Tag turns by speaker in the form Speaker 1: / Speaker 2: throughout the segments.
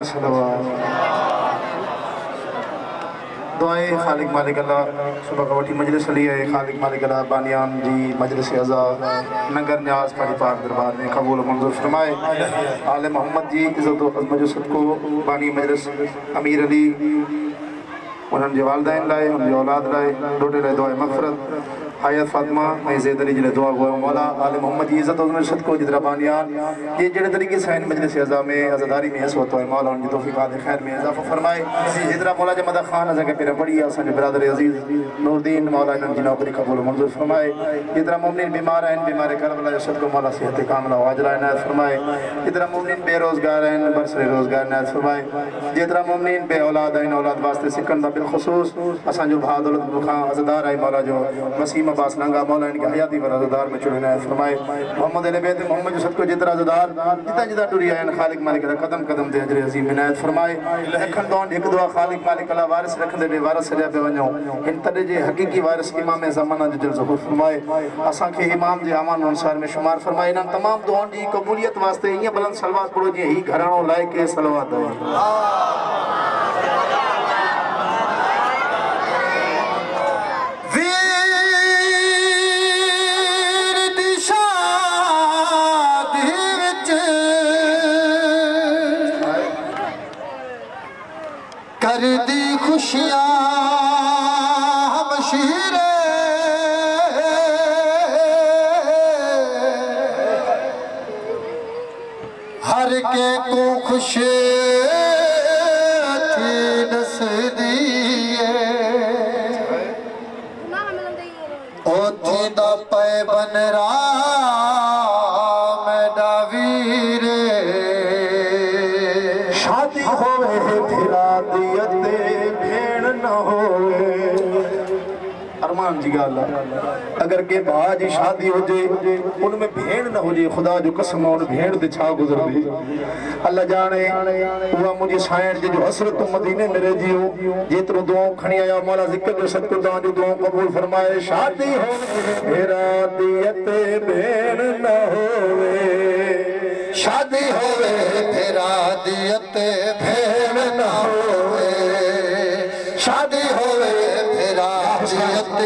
Speaker 1: दुआएं खालिक मालिक अल्लाह सुबह का वठी मजलिस हली है। खालिक मालिक अल्लाह बानियान जी मजलिस अज़ा नंगर न्याज पारी पाक दरबार में कबूल मंजूर फरमाए। आले मोहम्मद जी इज़्ज़त व अज़मत जो सदको बानी मजलिस अमीर अली उन्हनि जे वालिदैन लाइ उनजी औलाद लाइ डोडे लाइ दुआ मग़फ़िरत हयात फातिमा ऐं ज़ैद अली जे लाइ दुआ गो मौला आले मोहम्मद जी इज़्ज़त व सदको जितरा बानियान ये जहिड़े तरीक़े सां मजलिस अज़ा में अज़ादारी में हिस्सो वरितो आहे मौला उनजी तौफ़ीक़ात ख़ैर में इज़ाफ़ो फरमाए। जितरा मौला जे मदा ख़ान असांखे पहिरियों पढ़ी आहे असांजे बिरादर अज़ीज़ नूरदीन मौला इन्हनि जी नौकरी क़बूल मंज़ूर फरमाए। जितरा मुमिन बीमार आहिनि बीमार करबला जो सदको मौला सिहत कामिला वाजिला इनायत फरमाए। जितरा मुमिन बेरोज़गार आहिनि बरसरे रोज़गार इनायत फरमाए। जेतिरा मुमिन बे औलाद आहिनि औलाद वास्ते सिकनि था बिलख़ुसूस असांजो भाउ दौलतपुर खां अज़दार आहे मौला जो वसीम अब्बास नंगा मौला इनके हयाती पर अज़दार में चुनो इनायत फरमाए। मोहम्मद अली बेद मोहम्मद जो सदको जेतिरा अज़दार जिता जिता टुरी आहिनि खालिक मालिक कदम कदम ते अजर अज़ीम इनायत फरमाए। लखन दौन हिकु दुआ खालिक मालिक अला वारिस रखंदे बे वारिस सॼा पे वञो हिन तॾहिं जे हक़ीक़ी वारिस इमाम ज़माना जो दिल ज़हूर फरमाए। असांखे इमाम जे अमान अनुसार में शुमार फरमाए। इन्हनि तमामु दुआउनि जी क़बूलियत वास्ते ईअं बुलंद सलवात पढ़ो जीअं ही घराणो लाइक़ सलवात आहे।
Speaker 2: कर दी खुशियाँ हमशीरे हर के को खुश थी नस दिए ओ थी दा पै बन मेरा वीरे
Speaker 1: शादी होवे भेण न होवे अरमान जी गाल अगर के भाउ जी शादी हुजे उनमें भेण न हुजे खुदा जो कसम उन भेण ते छा गुज़रदी अल्लाह जाने उहा मुंहिंजी साइण जे जो हसरत मदीने में रहिजी हो जेतिरो दुआऊं खणी आया मौला ज़िक्र जो सदको तव्हांजो दुआऊं क़बूल फरमाए। शादी होवे रादियत भेण न होवे
Speaker 2: शादी होवे रादियत भेण न होवे शादी होवे रादियत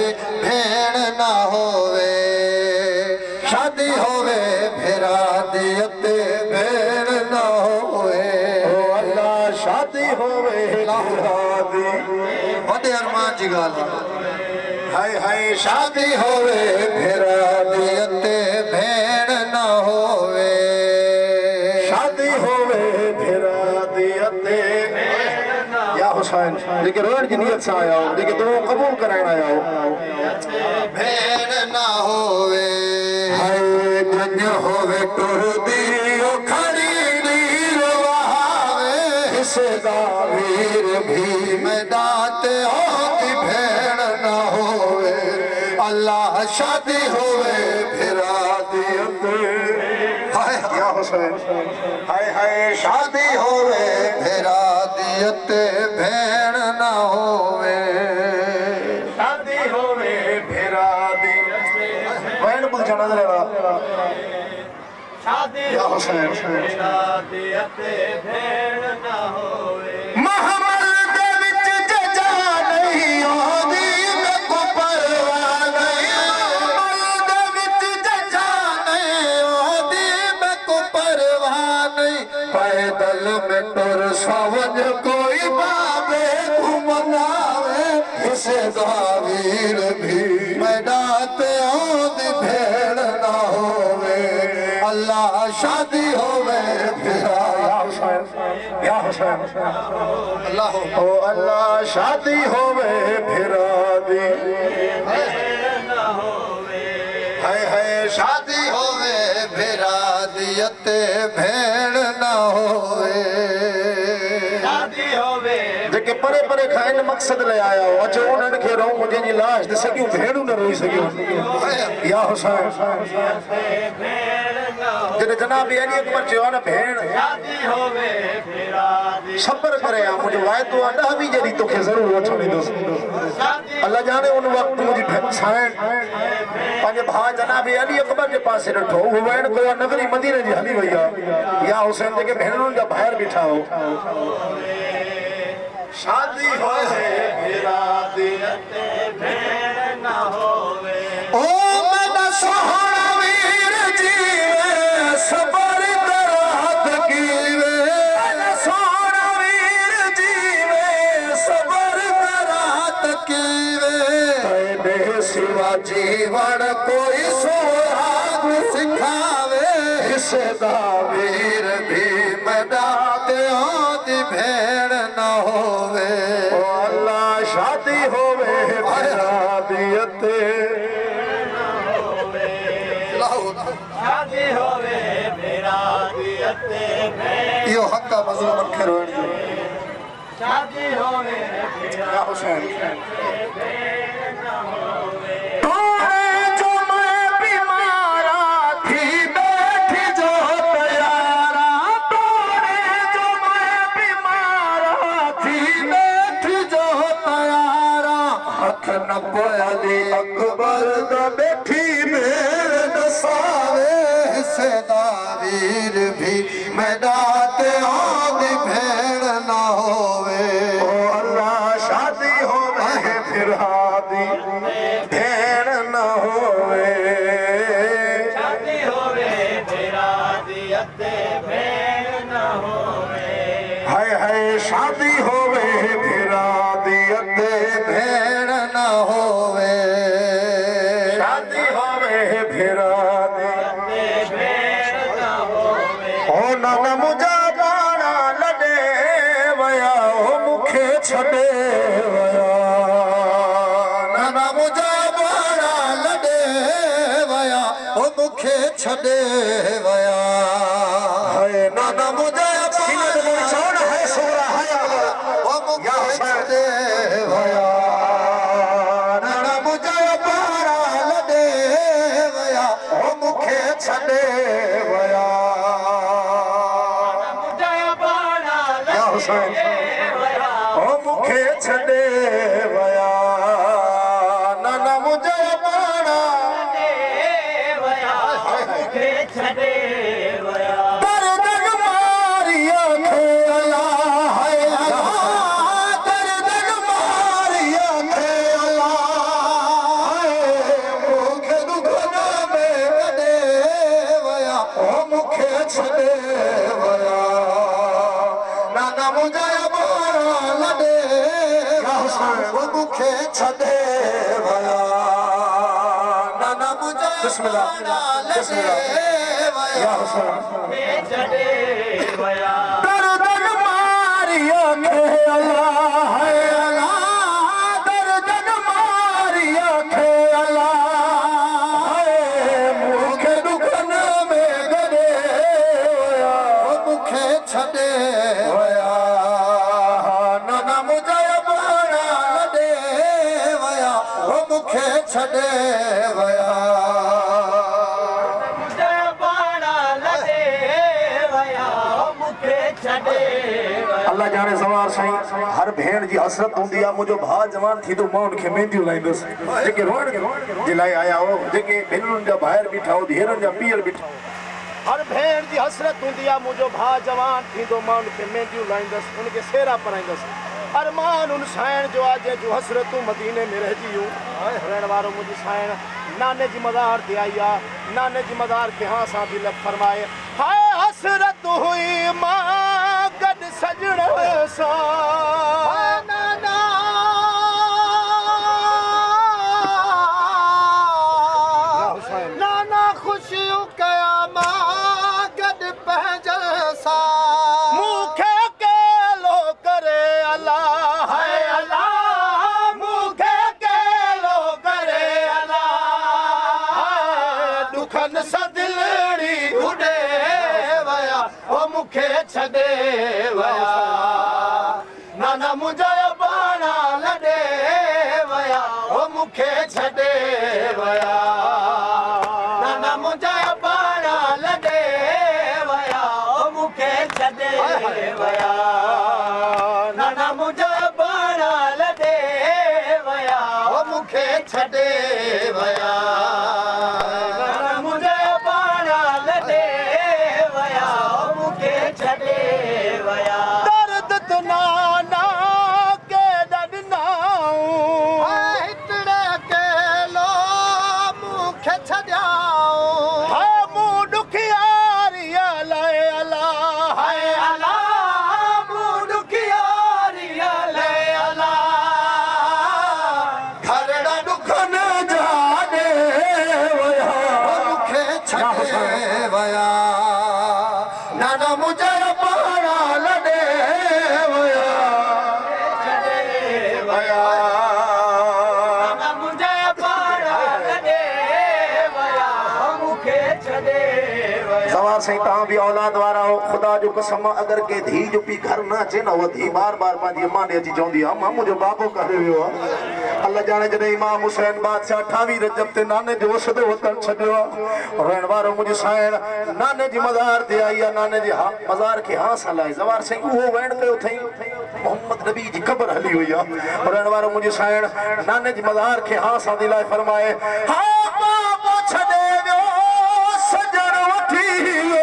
Speaker 2: भेण न होवे शादी होवे रादियत भेण न होवे
Speaker 1: ओ अल्लाह शादी होवे रादी
Speaker 2: वॾे अरमान जी ॻाल्हि
Speaker 1: हाय हाय
Speaker 2: शादी होवे रादियत भेण न होवे
Speaker 1: शादी होवे रादियत या हुसैन लेकिन रोड की नियत से आया हो लेकिन दुआ कबूल कराना आया हो
Speaker 2: भेण न होवे हाय गंज होवे टुरदी ओ खड़ी नीर वहावे हिस्सेदार वीर भी मैदाते होती भेण न होवे अल्लाह शादी होवे रादियत हाय
Speaker 1: या हुसैन
Speaker 2: हाय हाय शादी होवे रादियत भेण न होवे
Speaker 1: शादी होवे रादी वैन बुध जाना जरा
Speaker 2: शादी
Speaker 1: या हुसैन
Speaker 2: रादियत भेण न होवे
Speaker 1: महमल दे विच जजा नहीं ओदी मैं को परवाह नहीं
Speaker 2: महमल दे विच जजा नहीं ओदी मैं को परवाह नहीं पैदल में टुर सवज कोई बाबे घुमनावे हिस्सेदार वीर भी मैदाते ओदी भेण न होवे अल्लाह शादी होवे
Speaker 1: या हुसैन
Speaker 2: अल्लाह
Speaker 1: ओ अल्लाह शादी होवे रादी
Speaker 2: हाय हाय शादी होवे रादियत भेण न होवे शादी होवे
Speaker 1: जेके परे परे खाइन मकसद ले आया हो अचो उन्हनि खे रो मुंहिंजी जी लाश ते सॻियूं भेणूं न रोई सघियूं या हुसैन जॾहिं जनाब अली अकबर चयो न भेण सब्र करे आ मुंहिंजो वाइदो आहे 10 जॾहिं तोखे ज़रूरु वठणु ईंदुसि अल्लाह जाने उन वक़्तु मुंहिंजी साइण पंहिंजे भाउ जनाब अली अकबर जे पासे ॾिठो हू वैण कयो नगरी मदीने जी हली वई आहे या हुसैन जेके भेनरुनि जा ॿाहिरि बीठा हो शादी होए भेण न होवे ओ मेरा सोहरा वीर जीवे सबर करात कीवे मेरा सोहरा वीर जीवे सबर करात कीवे तेरे सिवा जीवन कोई सुहाग सिखावे हिस्सा वीर भी मैदा ते आदि भेण न होवे ओ अल्लाह शादी होवे भरादियते शादी होवे भरादियते यो हक मजलूम खे रोण जो शादी होवे या हुसैन अली अकबर दा बैठी भेड़ दसावे हिस्सेदा वीर भी मैदाते आदि भेड़ ना होवे ओ अल्लाह शादी होवे फिर हादी भेड़ ना होवे शादी होवे फिर हादी अते भेड़ ना होवे हाय हाय शादी होवे फिर हादी अते भेड़ ना होवे शादी होवे फिरादी भेड़ ना होवे ओ नाना मुझा बाणा लडे वया ओ मुखे छडे वया नाना मुझा बाणा लडे वया ओ मुखे छडे वया हाय नाना मुझा बाणा छोड़ है सोरा है ओ मुखे छडे वया छडे वया या हुसैन ओ मुखे छडे वया नाना मुझे बाणा मुखे छडे वया दर्द मारिया खे अल्लाह है अल्लाह दर्द मारिया खे अल्लाह है मुखे दुखना में कदे ओ मुखे छडे वया नाना मुझे बाणा लडे ओ मुखे छडे वया नाना मुझे बाणा लडे या हुसैन छडे वया दर्द मारिया खे अल्लाह है अल्लाह दर्द मारिया खे अल्लाह है मुखे दुखन में गडे वया ओ मुखे छडे वया नाना मुझे बाणा लडे वया ओ मुखे छडे वया मुझे बाणा लडे वया ओ मुखे छडे अल्लाह जाने सवार साईं हर भेण जी हसरत हुंदी आ मुझो भा जवान थी तो मां उनखे मेहंदियूं लाईंदुस जेके रोड जे लाइ आया हो जेके भेनरुनि जा ॿाहिरि बीठा हो धेरनि जा पीअर बीठा हर भेण जी हसरत हुंदी आ मुझो भा जवान थींदो मां उनखे मेहंदियूं लाईंदुसि उनखे सेरा पराईंदुसि अरमान उन साइण जो आज जो हसरतूं मदीने में रहिजी वियूं रहण वारो मुंहिंजी साइण नाने जी मज़ार ते आई आहे नाने जी मज़ार ते हाँ सां दिल फरमाए हाय हसरत हुई मां गॾु सजण सां नाना नाना ख़ुशियूं कया मां गॾु पंहिंजण सां मूंखे अकेलो करे अल्लाह है अल्लाह मूंखे अकेलो करे अल्लाह दुखन सां दिलड़ी उॾे वया ओ मूंखे छॾे वया नाना मुंहिंजा बाणा लॾे वया ओ मूंखे छॾे वया नाना मुंहिंजा बाणा लॾे वया ओ मूंखे छॾे वया नाना मुंहिंजा बाणा लॾे वया ओ मूंखे छॾे वया सही तहां भी औलाद वारा हो खुदा जो कसम अगर के धी जो पी घर ना अचे ना वो धी बार बार पांजी अम्मा ने अची चवंदी आ मां मुंहिंजो बाबो करे वियो आ अल्लाह जाने जॾहिं इमाम हुसैन बादशाह 28 रजब ते नाने जो वसदो वतन छॾियो आ रहण वारो मुंहिंजो साइण नाने जी मज़ार ते आई आहे नाने जी मज़ार खे हास हलाई ज़वार साईं उहो वेण कयो अथई मोहम्मद नबी जी क़बर हली हुई आहे रहण वारो मुंहिंजो साइण नाने जी मज़ार खे हास हदी लाइ फरमाए हा बाबो छॾे वियो सजण वठी वियो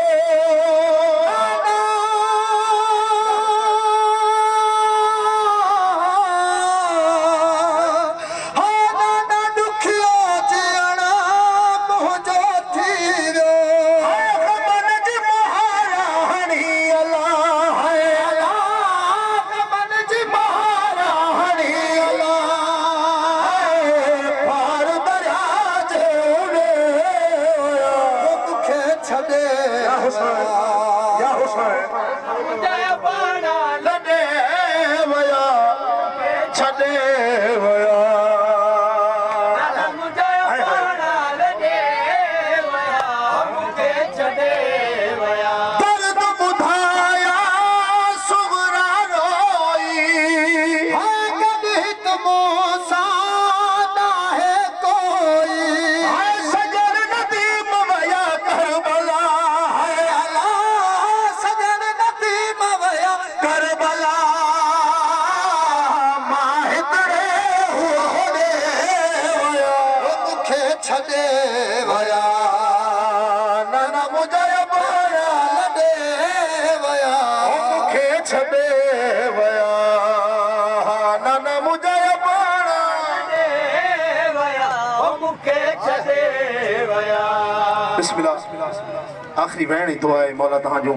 Speaker 1: आखिरी वहण ही तो है मौला तहां जो